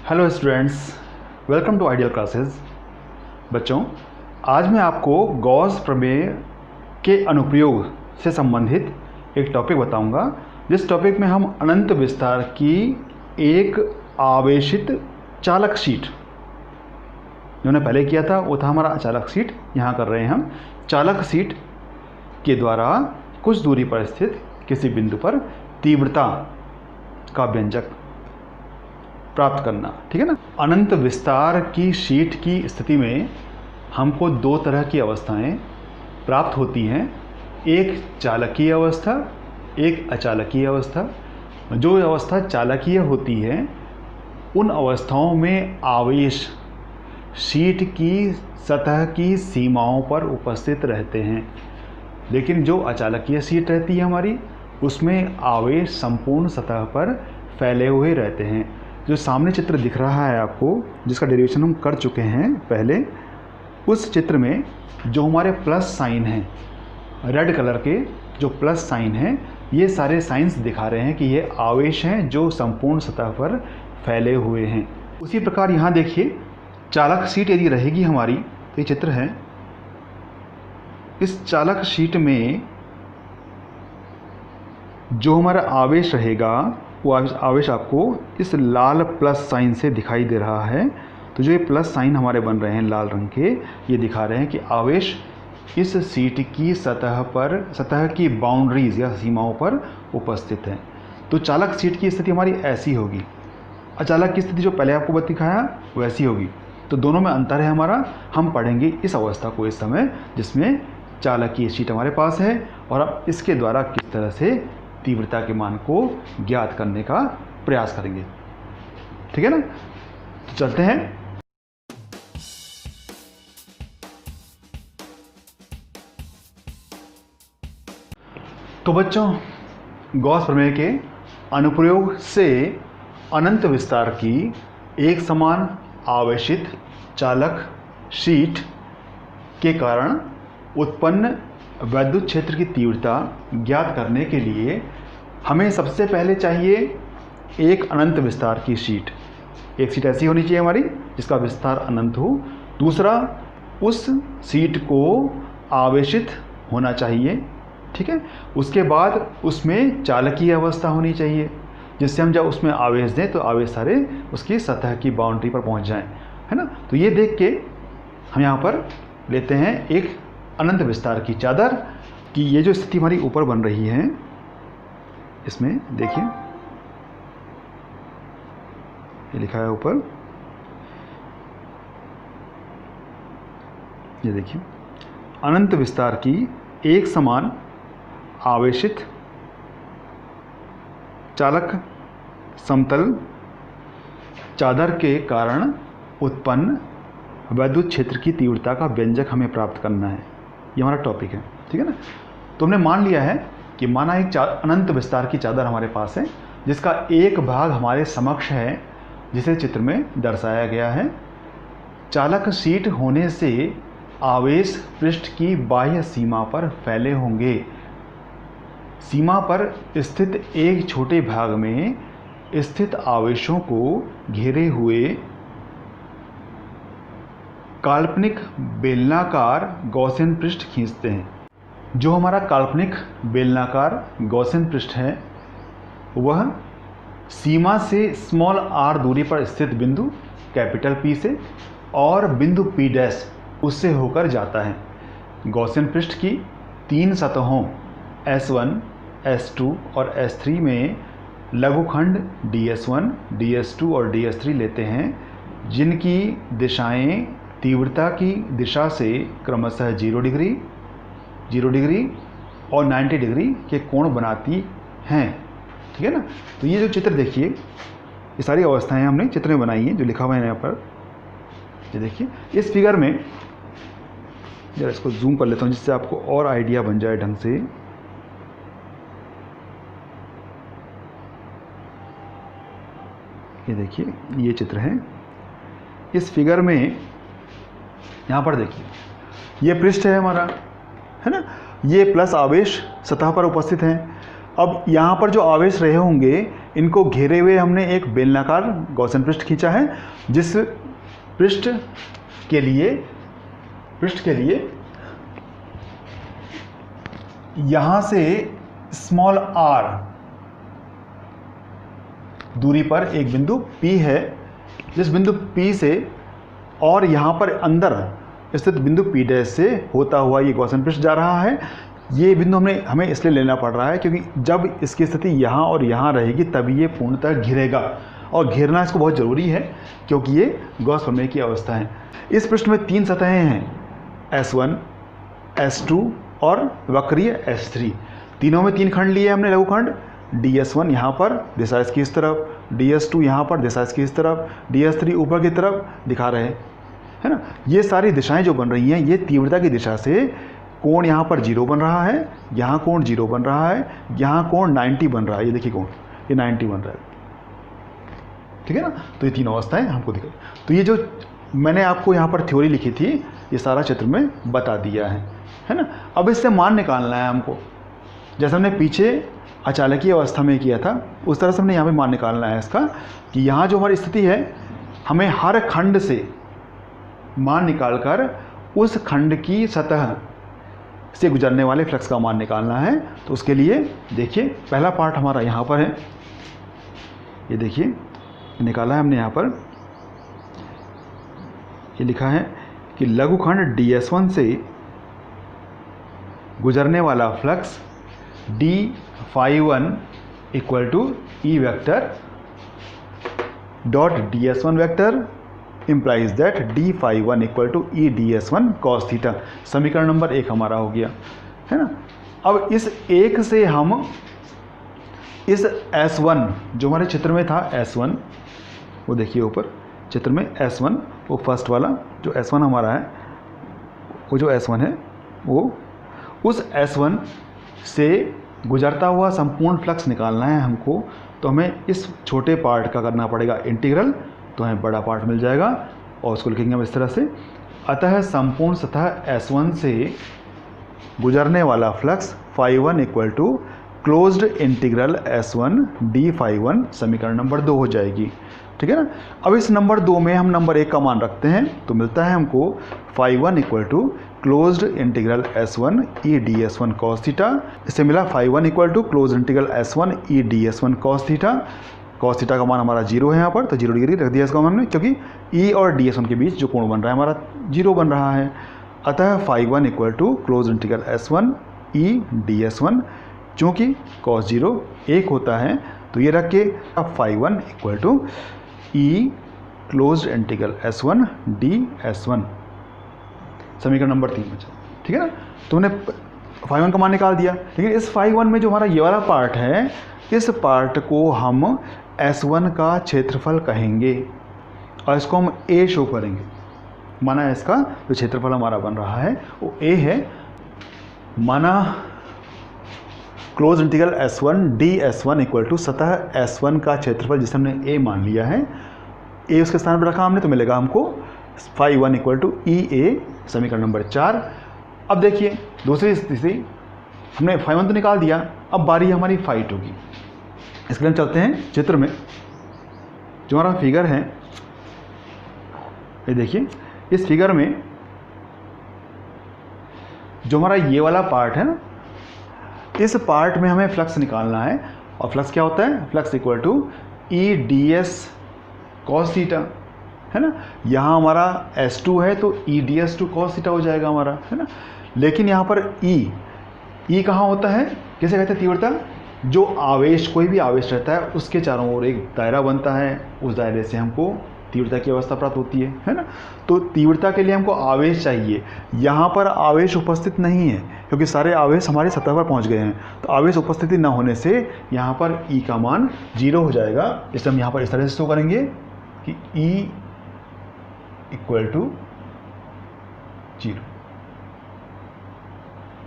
Hello students, welcome to ideal classes. बच्चों, आज मैं आपको गॉस प्रमेय के अनुप्रयोग से संबंधित एक टॉपिक बताऊंगा, जिस टॉपिक में हम अनंत विस्तार की एक आवेशित चालक शीट, जो हमने पहले किया था वो था हमारा अचालक शीट, यहाँ कर रहे हैं हम चालक शीट के द्वारा कुछ दूरी पर स्थित किसी बिंदु पर तीव्रता का व्यंजक प्राप्त करना। ठीक है ना। अनंत विस्तार की शीट की स्थिति में हमको दो तरह की अवस्थाएं प्राप्त होती हैं, एक चालकीय अवस्था, एक अचालकीय अवस्था। जो अवस्था चालकीय होती है उन अवस्थाओं में आवेश शीट की सतह की सीमाओं पर उपस्थित रहते हैं, लेकिन जो अचालकीय शीट रहती है हमारी, उसमें आवेश संपूर्ण सतह पर फैले हुए रहते हैं। जो सामने चित्र दिख रहा है आपको, जिसका डेरिवेशन हम कर चुके हैं पहले, उस चित्र में जो हमारे प्लस साइन हैं, रेड कलर के जो प्लस साइन हैं, ये सारे साइंस दिखा रहे हैं कि ये आवेश हैं जो संपूर्ण सतह पर फैले हुए हैं। उसी प्रकार यहाँ देखिए, चालक शीट यदि रहेगी हमारी, तो ये चित्र है, इस चालक शीट में जो हमारा आवेश रहेगा वो आवेश आपको इस लाल प्लस साइन से दिखाई दे रहा है। तो जो ये प्लस साइन हमारे बन रहे हैं लाल रंग के, ये दिखा रहे हैं कि आवेश इस शीट की सतह की बाउंड्रीज या सीमाओं पर उपस्थित है। तो चालक शीट की स्थिति हमारी ऐसी होगी, अचालक की स्थिति जो पहले आपको दिखाया वैसी होगी। तो दोनों में अंतर है हमारा। हम पढ़ेंगे इस अवस्था को इस समय, जिसमें चालकीय शीट हमारे पास है, और अब इसके द्वारा किस तरह से तीव्रता के मान को ज्ञात करने का प्रयास करेंगे। ठीक है ना। तो चलते हैं। तो बच्चों, गॉस प्रमेय के अनुप्रयोग से अनंत विस्तार की एक समान आवेशित चालक शीट के कारण उत्पन्न वैद्युत क्षेत्र की तीव्रता ज्ञात करने के लिए हमें सबसे पहले चाहिए एक अनंत विस्तार की शीट। एक शीट ऐसी होनी चाहिए हमारी जिसका विस्तार अनंत हो। दूसरा, उस शीट को आवेशित होना चाहिए। ठीक है। उसके बाद उसमें चालकीय अवस्था होनी चाहिए, जिससे हम जब उसमें आवेश दें तो आवेश सारे उसकी सतह की बाउंड्री पर पहुंच जाएं, है ना। तो ये देख के हम यहाँ पर लेते हैं एक अनंत विस्तार की चादर की ये जो स्थिति हमारी ऊपर बन रही है, इसमें देखिए ये लिखा है ऊपर, ये देखिए, अनंत विस्तार की एक समान आवेशित चालक समतल चादर के कारण उत्पन्न वैद्युत क्षेत्र की तीव्रता का व्यंजक हमें प्राप्त करना है। ये हमारा टॉपिक है। ठीक है ना। तो हमने मान लिया है कि माना एक अनंत विस्तार की चादर हमारे पास है, जिसका एक भाग हमारे समक्ष है, जिसे चित्र में दर्शाया गया है। चालक शीट होने से आवेश पृष्ठ की बाह्य सीमा पर फैले होंगे। सीमा पर स्थित एक छोटे भाग में स्थित आवेशों को घेरे हुए काल्पनिक बेलनाकार गॉसियन पृष्ठ खींचते हैं। जो हमारा काल्पनिक बेलनाकार गॉसियन पृष्ठ है, वह सीमा से स्मॉल r दूरी पर स्थित बिंदु कैपिटल P से और बिंदु P' उससे होकर जाता है। गॉसियन पृष्ठ की तीन सतहों S1, S2 और S3 में लघुखंड DS1, DS2 और DS3 लेते हैं, जिनकी दिशाएं तीव्रता की दिशा से क्रमशः 0 डिग्री, 0 डिग्री और 90 डिग्री के कोण बनाती हैं। ठीक है ना। तो ये जो चित्र देखिए, ये सारी अवस्थाएं हमने चित्र में बनाई हैं, जो लिखा हुआ है यहाँ पर। ये देखिए, इस फिगर में जरा इसको जूम कर लेता हूँ, जिससे आपको और आइडिया बन जाए ढंग से। ये देखिए, ये चित्र है। इस फिगर में यहाँ पर देखिए, ये पृष्ठ है हमारा, है ना। ये प्लस आवेश सतह पर उपस्थित हैं। अब यहाँ पर जो आवेश रहे होंगे इनको घेरे हुए हमने एक बेलनाकार गॉसियन पृष्ठ खींचा है, जिस पृष्ठ के लिए यहाँ से स्मॉल r दूरी पर एक बिंदु P है, जिस बिंदु P से और यहाँ पर अंदर स्थित बिंदु P' से होता हुआ ये गॉसियन पृष्ठ जा रहा है। ये बिंदु हमें इसलिए लेना पड़ रहा है क्योंकि जब इसकी स्थिति यहाँ और यहाँ रहेगी तभी ये पूर्णतः घिरेगा, और घेरना इसको बहुत ज़रूरी है क्योंकि ये गॉस प्रमेय की अवस्था है। इस पृष्ठ में 3 सतहें हैं, S1, S2 और वक्रीय S3। तीनों में 3 खंड लिए हमने लघुखंड, DS1 यहाँ पर दिशा इसकी इस तरफ, DS2 यहाँ पर दिशा इसकी इस तरफ, DS3 ऊपर की तरफ दिखा रहे हैं, है ना। ये सारी दिशाएं जो बन रही हैं ये तीव्रता की दिशा से कोण यहाँ पर 0 बन रहा है, यहाँ कोण 0 बन रहा है, यहाँ कोण 90 बन रहा है। ये देखिए कोण ये 90 बन रहा है, ठीक है ना। तो ये 3 अवस्थाएं हमको दिखाई। तो ये जो मैंने आपको यहाँ पर थ्योरी लिखी थी ये सारा चित्र में बता दिया है ना। अब इससे मान निकालना है हमको, जैसे हमने पीछे अचालकीय अवस्था में किया था उस तरह से हमने यहाँ पे मान निकालना है इसका, कि यहाँ जो हमारी स्थिति है हमें हर खंड से मान निकालकर उस खंड की सतह से गुजरने वाले फ्लक्स का मान निकालना है। तो उसके लिए देखिए पहला पार्ट हमारा यहाँ पर है, ये देखिए निकाला है हमने। यहाँ पर ये लिखा है कि लघुखंड DS1 से गुजरने वाला flux d∅1 = E vector dot ds1 vector implies that d∅1 = E ds1 cos theta. समीकरण नंबर 1 हमारा हो गया, है ना। अब इस एक से हम इस S1 जो हमारे चित्र में था S1, वो देखिए ऊपर चित्र में S1 वो फर्स्ट वाला जो S1 हमारा है, वो जो S1 है वो उस S1 से गुजरता हुआ संपूर्ण फ्लक्स निकालना है हमको। तो हमें इस छोटे पार्ट का करना पड़ेगा इंटीग्रल, तो हमें बड़ा पार्ट मिल जाएगा और उसको लिखेंगे हम इस तरह से। अतः संपूर्ण सतह S1 से गुजरने वाला flux ∅1 = closed integral S1 d∅1 समीकरण नंबर 2 हो जाएगी, ठीक है ना। अब इस नंबर 2 में हम नंबर 1 का मान रखते हैं तो मिलता है हमको ∅1 = closed integral S1 E ds1 cos theta. इससे मिला ∅1 = closed integral S1 E ds1 cos theta. cos theta का मान हमारा 0 है यहाँ पर, तो 0 डिग्री रख दिया इसका मान में, क्योंकि E और ds1 के बीच जो कोण बन रहा है हमारा 0 बन रहा है। अतः ∅1 = closed integral S1 E ds1, चूँकि cos 0 1 होता है तो ये रख के ∅1 = E closed integral S1 ds1 समीकरण नंबर 3 बचा, ठीक है ना। तो हमने ∅1 का मान निकाल दिया, लेकिन इस ∅1 में जो हमारा ये वाला पार्ट है, इस पार्ट को हम S1 का क्षेत्रफल कहेंगे और इसको हम A शो करेंगे। माना इसका जो क्षेत्रफल हमारा बन रहा है वो A है। माना क्लोज इंटीग्रल S1 ds1 = सतह S1 का क्षेत्रफल जिसे हमने A मान लिया है, A उसके स्थान पर रखा हमने, तो मिलेगा हमको ∅1 = EA समीकरण नंबर 4। अब देखिए दूसरी स्थिति, हमने ∅1 तो निकाल दिया, अब बारी हमारी ∅2 की। इसके लिए हम चलते हैं चित्र में। जो हमारा फिगर है ये देखिए, इस फिगर में जो हमारा ये वाला पार्ट है ना, इस पार्ट में हमें फ्लक्स निकालना है। और फ्लक्स क्या होता है? Flux = E ds cos theta, है ना। यहाँ हमारा S2 है तो E ds2 cos थीटा हो जाएगा हमारा, है ना। लेकिन यहाँ पर E कहाँ होता है, किसे कहते हैं? तीव्रता। जो आवेश, कोई भी आवेश रहता है उसके चारों ओर एक दायरा बनता है, उस दायरे से हमको तीव्रता की अवस्था प्राप्त होती है ना। तो तीव्रता के लिए हमको आवेश चाहिए। यहाँ पर आवेश उपस्थित नहीं है क्योंकि सारे आवेश हमारी सतह पर पहुँच गए हैं, तो आवेश उपस्थिति न होने से यहाँ पर E का मान 0 हो जाएगा। इसलिए हम यहाँ पर इस तरह से शो करेंगे कि E = 0।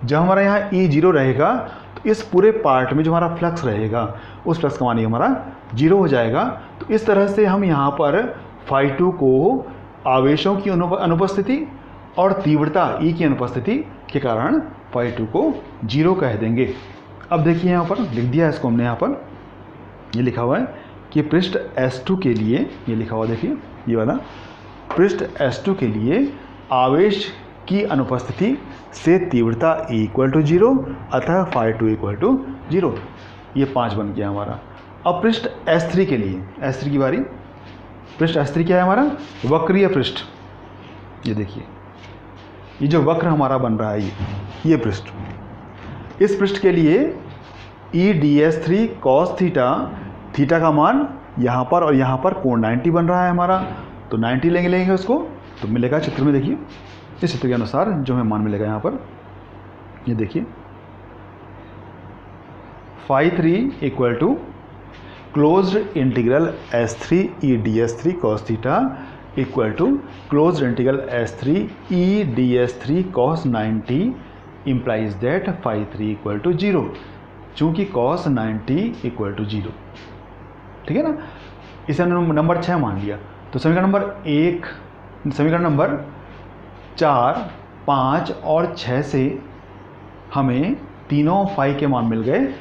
जब हमारा यहाँ E 0 रहेगा तो इस पूरे पार्ट में जो हमारा फ्लक्स रहेगा उस फ्लक्स का मान हमारा 0 हो जाएगा। तो इस तरह से हम यहाँ पर ∅2 को आवेशों की अनुपस्थिति और तीव्रता E की अनुपस्थिति के कारण ∅2 को 0 कह देंगे। अब देखिए यहाँ पर लिख दिया इसको हमने, यहाँ पर ये लिखा हुआ है कि पृष्ठ S2 के लिए, ये लिखा हुआ देखिए ये वाला, पृष्ठ S2 के लिए आवेश की अनुपस्थिति से तीव्रता E = 0, अतः φ2 = 0। ये 5 बन गया हमारा। अब पृष्ठ S3 के लिए, S3 की बारी। पृष्ठ S3 क्या है हमारा? वक्रीय पृष्ठ। ये देखिए, ये जो वक्र हमारा बन रहा है ये पृष्ठ, इस पृष्ठ के लिए EDS3 cos थीटा, थीटा का मान यहाँ पर और यहाँ पर कोण 90 बन रहा है हमारा, तो 90 लेंगे उसको, तो मिलेगा चित्र में देखिए, इस चित्र के अनुसार जो हमें मान मिलेगा यहाँ पर, ये देखिए φ3 = closed integral S3 EDS3 cos theta equal to closed integral S3 EDS3 cos 90 implies that φ3 = 0, चूँकि cos 90 = 0। ठीक है ना, इसे हमने नंबर 6 मान लिया। तो समीकरण नंबर 4, 5 और 6 से हमें तीनों फाई के मान मिल गए,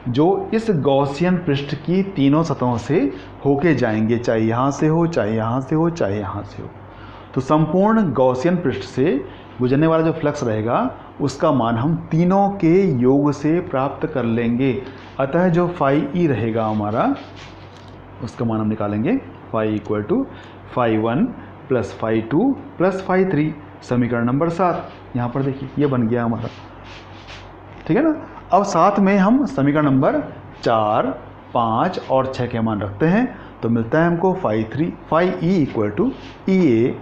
जो इस गॉसियन पृष्ठ की तीनों सतहों से होके जाएंगे, चाहे यहाँ से हो, चाहे यहाँ से हो, चाहे यहाँ से हो। तो संपूर्ण गॉसियन पृष्ठ से गुजरने वाला जो फ्लक्स रहेगा उसका मान हम तीनों के योग से प्राप्त कर लेंगे। अतः जो φe रहेगा हमारा, उसका मान हम निकालेंगे, φ = φ1 + φ2 + φ3। समीकरण नंबर 7 यहाँ पर देखिए ये बन गया हमारा। ठीक है ना। अब साथ में हम समीकरण नंबर 4, 5 और 6 के मान रखते हैं, तो मिलता है हमको φe = EA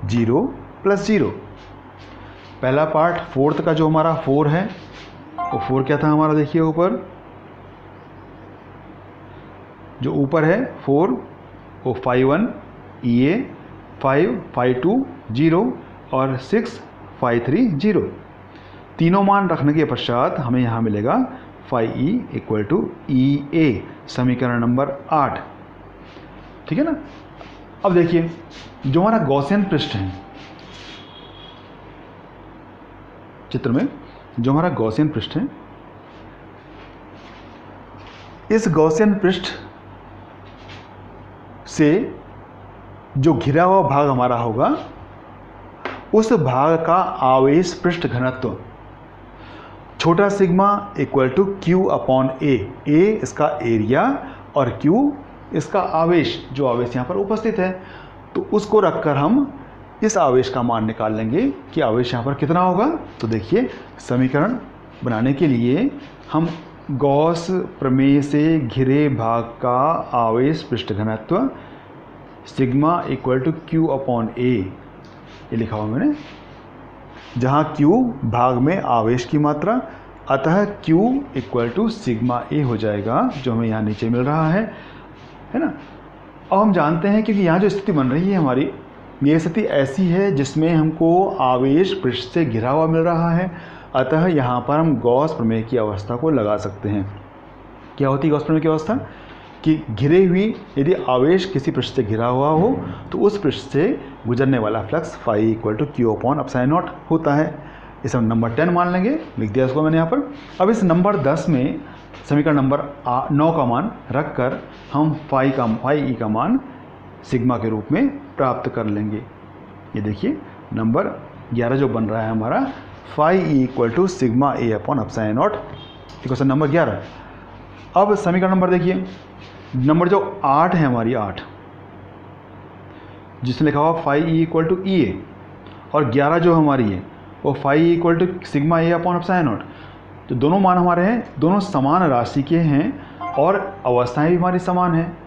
0 + 0। पहला पार्ट फोर्थ का जो हमारा 4 है, वो 4 क्या था हमारा, देखिए ऊपर जो ऊपर है 4, वो φ1 EA, 5 φ2 0 और 6 φ3 0। तीनों मान रखने के पश्चात हमें यहाँ मिलेगा φe = EA, समीकरण नंबर 8। ठीक है ना। अब देखिए जो हमारा गॉसियन पृष्ठ है, चित्र में जो हमारा गॉसियन पृष्ठ है, इस गॉसियन पृष्ठ से जो घिरा हुआ भाग हमारा होगा, उस भाग का आवेश पृष्ठ घनत्व छोटा सिग्मा = Q/A। A इसका एरिया और Q इसका आवेश, जो आवेश यहाँ पर उपस्थित है, तो उसको रखकर हम इस आवेश का मान निकाल लेंगे कि आवेश यहाँ पर कितना होगा। तो देखिए समीकरण बनाने के लिए हम गॉस प्रमेय से घिरे भाग का आवेश पृष्ठ घनत्व सिग्मा = Q/A, ये लिखा हुआ मैंने, जहाँ Q भाग में आवेश की मात्रा, अतः Q = σA हो जाएगा, जो हमें यहाँ नीचे मिल रहा है ना। अब हम जानते हैं क्योंकि यहाँ जो स्थिति बन रही है हमारी, ये स्थिति ऐसी है जिसमें हमको आवेश पृष्ठ से घिरा हुआ मिल रहा है, अतः यहाँ पर हम गॉस प्रमेय की अवस्था को लगा सकते हैं। क्या होती है गॉस प्रमेय की अवस्था? कि घिरे हुई यदि आवेश किसी पृष्ठ से घिरा हुआ हो तो उस पृष्ठ से गुजरने वाला फ्लक्स φ = Q/ε0 होता है। इसे हम नंबर 10 मान लेंगे, लिख दिया इसको मैंने यहाँ पर। अब इस नंबर 10 में समीकरण नंबर 9 का मान रखकर हम φe का मान सिग्मा के रूप में प्राप्त कर लेंगे। ये देखिए नंबर 11 जो बन रहा है हमारा, φe = σA/ε0, इक्वेशन नंबर 11। अब समीकरण नंबर देखिए, नंबर जो 8 है हमारी, 8 जिसमें लिखा हुआ φe = EA, और 11 जो हमारी है वो φe = σA/ε0। तो दोनों मान हमारे हैं, दोनों समान राशि के हैं और अवस्थाएं भी हमारी समान हैं।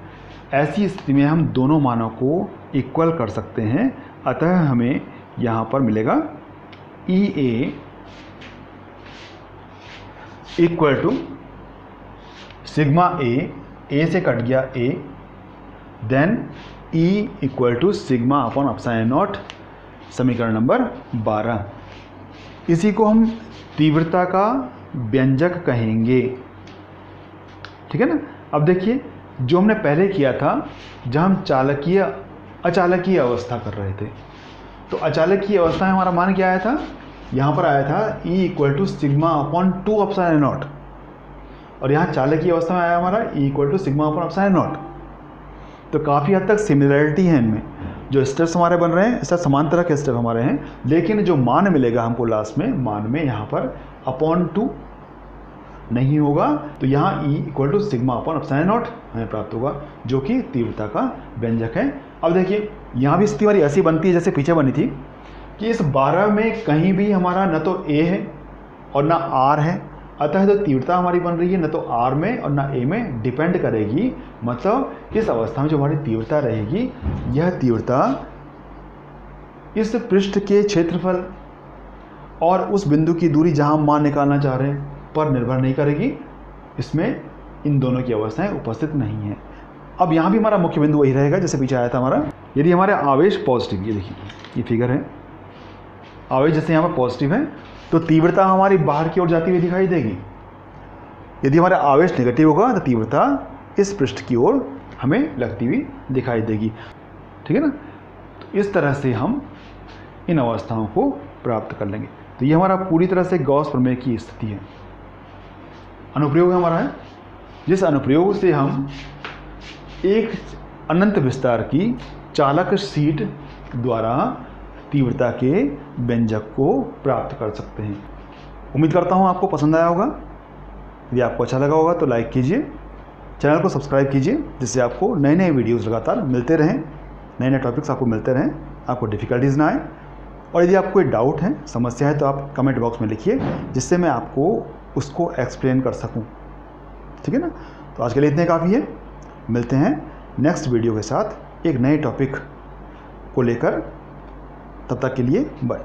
ऐसी स्थिति में हम दोनों मानों को इक्वल कर सकते हैं, अतः हमें यहाँ पर मिलेगा EA = σA, A से कट गया A, देन E = σ/ε0, समीकरण नंबर 12। इसी को हम तीव्रता का व्यंजक कहेंगे। ठीक है ना। अब देखिए जो हमने पहले किया था, जहाँ हम अचालकीय अवस्था कर रहे थे, तो अचालकीय अवस्था में हमारा मान क्या आया था यहाँ पर आया था E equal to sigma upon 2 epsilon naught, और यहाँ चालक अवस्था में आया हमारा E equal to sigma upon epsilon naught. तो काफ़ी हद तक सिमिलरिटी है इनमें, जो स्टेप्स हमारे बन रहे हैं स्टेप समान तरह के स्टेप हमारे हैं, लेकिन जो मान मिलेगा हमको लास्ट में, मान में यहाँ पर अपॉन 2 नहीं होगा, तो यहाँ E equal to sigma upon epsilon naught हमें प्राप्त होगा, जो कि तीव्रता का व्यंजक है। अब देखिए यहाँ भी स्थिति हमारी ऐसी बनती है जैसे पीछे बनी थी कि इस 12 में कहीं भी हमारा न तो A है और ना R है, अतः जो तीव्रता हमारी बन रही है न तो R में और ना A में डिपेंड करेगी। मतलब इस अवस्था में जो हमारी तीव्रता रहेगी, यह तीव्रता इस पृष्ठ के क्षेत्रफल और उस बिंदु की दूरी जहां हम मान निकालना चाह रहे हैं पर निर्भर नहीं करेगी। इसमें इन दोनों की अवस्थाएं उपस्थित नहीं है। अब यहाँ भी हमारा मुख्य बिंदु वही रहेगा जैसे पीछे आया था हमारा। यदि हमारे आवेश पॉजिटिव, ये देखिए ये फिगर है, आवेश जैसे यहाँ पर पॉजिटिव है तो तीव्रता हमारी बाहर की ओर जाती हुई दिखाई देगी। यदि हमारा आवेश नेगेटिव होगा तो तीव्रता इस पृष्ठ की ओर हमें लगती हुई दिखाई देगी। ठीक है ना। तो इस तरह से हम इन अवस्थाओं को प्राप्त कर लेंगे। तो ये हमारा पूरी तरह से गॉस प्रमेय की स्थिति है। अनुप्रयोग हमारा है, जिस अनुप्रयोग से हम एक अनंत विस्तार की चालक शीट द्वारा तीव्रता के व्यंजक को प्राप्त कर सकते हैं। उम्मीद करता हूँ आपको पसंद आया होगा। यदि आपको अच्छा लगा होगा तो लाइक कीजिए, चैनल को सब्सक्राइब कीजिए, जिससे आपको नए नए वीडियोस लगातार मिलते रहें, नए नए टॉपिक्स आपको मिलते रहें, आपको डिफ़िकल्टीज़ ना आए। और यदि आपको कोई डाउट है, समस्या है, तो आप कमेंट बॉक्स में लिखिए, जिससे मैं आपको उसको एक्सप्लेन कर सकूं। ठीक है ना। तो आज के लिए इतने काफ़ी है। मिलते हैं नेक्स्ट वीडियो के साथ एक नए टॉपिक को लेकर। तब तक के लिए बाय।